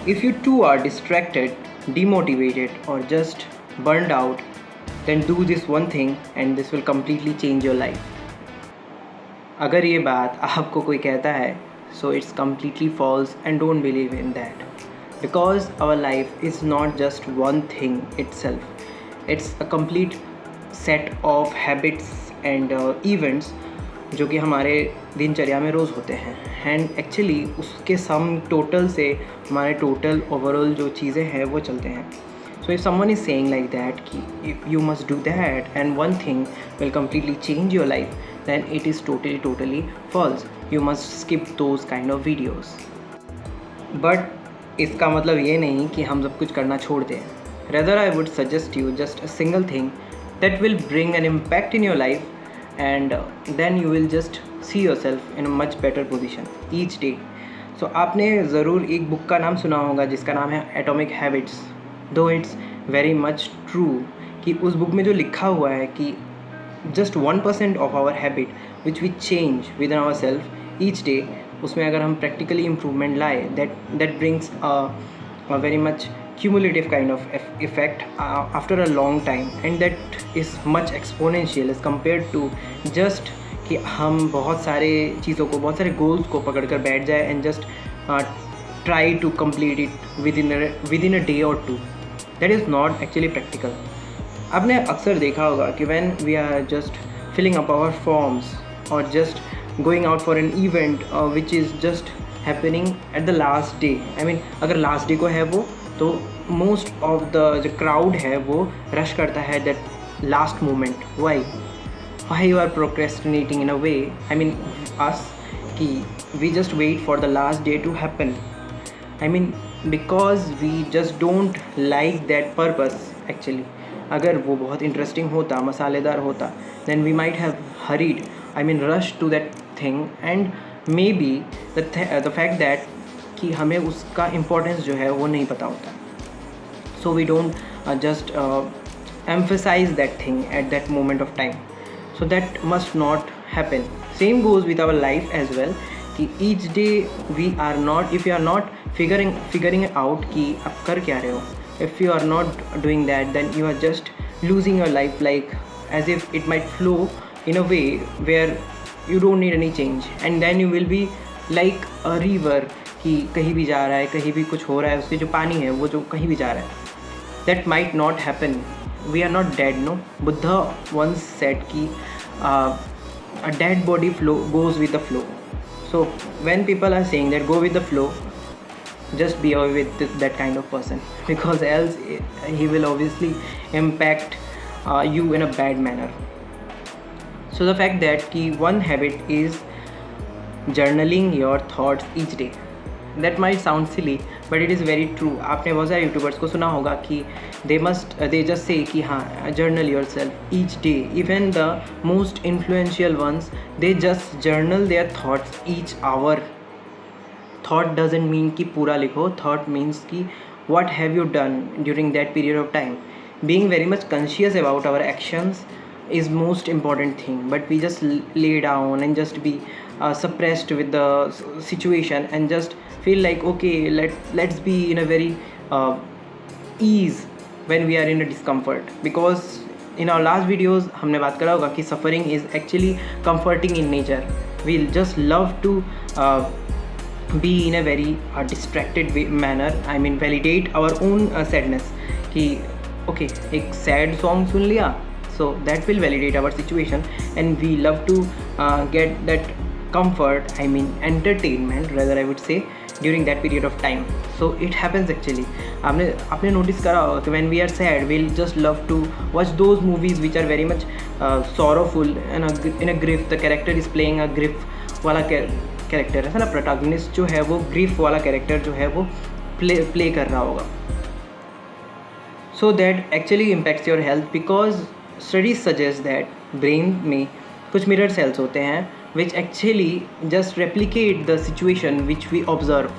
If you too are distracted, demotivated, or just burned out, then do this one thing and this will completely change your life. अगर ये बात आपको कोई कहता है, so it's completely false and don't believe in that. Because our life is not just one thing itself. It's a complete set of habits and events जो कि हमारे दिनचर्या में रोज़ होते हैं, एंड एक्चुअली उसके सम टोटल से हमारे टोटल ओवरऑल जो चीज़ें हैं वो चलते हैं. So if someone is saying like that कि you must do that and one thing will completely change your life, then it is totally false. You must skip those kind of videos. But इसका मतलब ये नहीं कि हम सब कुछ करना छोड़ दें. Rather I would suggest you just a single thing that will bring an impact in your life, and then you will just see yourself in a much better position each day. So आपने ज़रूर एक book का नाम सुना होगा जिसका नाम है एटॉमिक हैबिट्स. दो इट्स वेरी मच ट्रू कि उस बुक में जो लिखा हुआ है कि just 1% of our habit which we change within ourselves each day, उसमें अगर हम practically improvement लाए, that brings a very much cumulative kind of effect after a long time, and that is much exponential as compared to just कि हम बहुत सारे चीज़ों को, बहुत सारे गोल्स को पकड़ कर बैठ जाए and just try to complete it within a day or two. That is not actually practical. आपने अक्सर देखा होगा कि when we are just filling up our forms or just going out for an event which is just happening at the last day, I mean अगर last day को है वो, तो most of the जो crowd है वो rush करता है that last moment. Why you are procrastinating in a way, I mean us, कि we just wait for the last day to happen. I mean because we just don't like that purpose actually. अगर वो बहुत interesting होता, मसालेदार होता, then we might have hurried, I mean rushed to that thing, and maybe the fact that कि हमें उसका importance जो है वो नहीं पता होता. So we don't just emphasize that thing at that moment of time. So that must not happen. Same goes with our life as well कि each day we are not, if you are not figuring out कि आप कर क्या रहे हो, if you are not doing that, then you are just losing your life, like as if it might flow in a way where you don't need any change, and then you will be like a river कि कहीं भी जा रहा है, कहीं भी कुछ हो रहा है, उसके जो पानी है वो जो कहीं भी जा रहा है. That might not happen. We are not dead, no. Buddha once said कि a dead body goes with the flow. So when people are saying that go with the flow, just be away with that kind of person, because else he will obviously impact you in a bad manner. So the fact that ki one habit is journaling your thoughts each day, that might sound silly but it is very true. आपने बहुत सारे YouTubers को सुना होगा कि they just say कि हाँ journal yourself each day. Even the most influential ones, they just journal their thoughts each hour. Thought doesn't mean कि पूरा लिखो. Thought means कि what have you done during that period of time. Being very much conscious about our actions is most important thing, but we just lay down and just be suppressed with the situation and just feel like okay, let's be in a very ease when we are in a discomfort. Because in our last videos हमने बात करा होगा कि suffering is actually comforting in nature. We'll just love to be in a very distracted manner, I mean validate our own sadness कि okay एक sad song सुन लिया, so that will validate our situation, and we love to get that comfort, I mean entertainment rather I would say, during that period of time. So it happens actually. आपने notice करा होगा कि when we are sad we'll just love to watch those movies which are very much sorrowful and in a grief, the character is playing a grief वाला character, ऐसा ना protagonist जो है वो ग्रीफ वाला कैरेक्टर जो है वो प्ले कर रहा होगा. So that actually impacts your health, because studies suggest that brain में कुछ मिरर सेल्स होते हैं which actually just replicate the situation which we observe,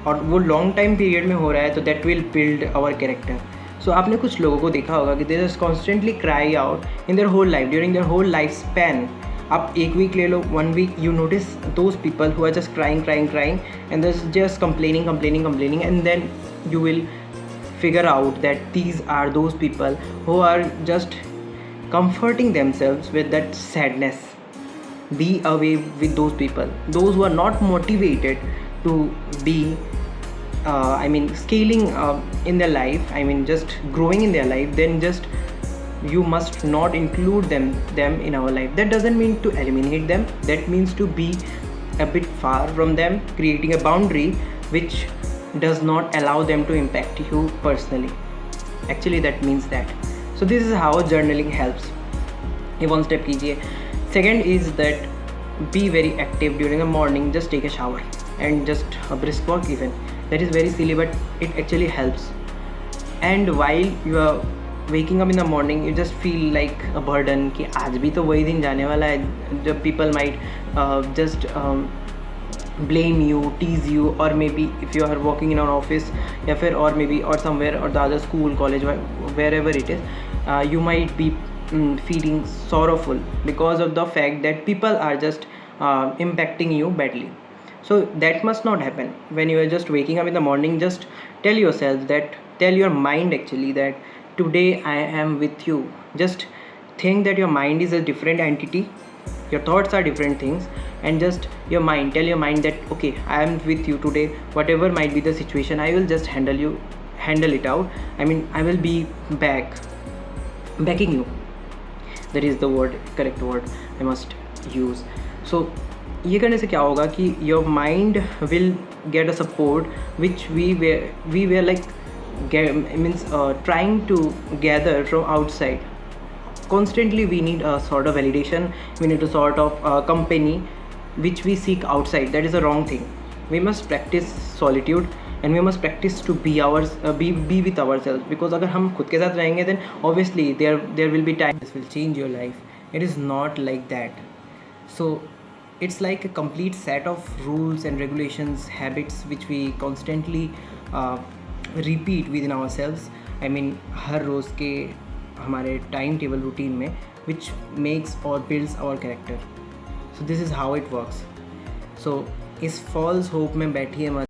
और वो लॉन्ग टाइम पीरियड में हो रहा है तो that will build our character. So आपने कुछ लोगों को देखा होगा कि they just constantly cry out in their whole life, during their whole life span आप एक वीक ले लो, 1 week, you notice those people who are just crying and they're just complaining, and then you will figure out that these are those people who are just comforting themselves with that sadness. Be away with those people, those who are not motivated to be scaling in their life, just growing in their life. Then just you must not include them in our life. That doesn't mean to eliminate them, that means to be a bit far from them, creating a boundary which does not allow them to impact you personally. Actually that means that. So this is how journaling helps. ये one step कीजिए. Second is that be very active during the morning. Just take a shower and just a brisk walk even. That is very silly but it actually helps. And while you are waking up in the morning, you just feel like a burden कि आज भी तो वही दिन जाने वाला है जब people might just blame you, tease you, or maybe if you are working in an office या फिर or maybe or somewhere or the other school, college, wherever it is, you might be feeling sorrowful because of the fact that people are just impacting you badly. So that must not happen. When you are just waking up in the morning, just tell yourself that, tell your mind actually that today I am with you. Just think that your mind is a different entity, your thoughts are different things, and just your mind, tell your mind that okay, I am with you today. Whatever might be the situation, I will just handle it out. I will be backing you. That is the correct word I must use. So ये करने से क्या होगा कि your mind will get a support which we were like trying to gather from outside. Constantly we need a sort of validation, we need a sort of company which we seek outside. That is a wrong thing. We must practice solitude and we must practice to be with ourselves, because अगर हम खुद के साथ रहेंगे then obviously there will be time this will change your life. It is not like that. So it's like a complete set of rules and regulations, habits which we constantly repeat within ourselves. हर रोज़ के हमारे time table routine में which makes or builds our character. So this is how it works. So इस false hope में बैठिए मत.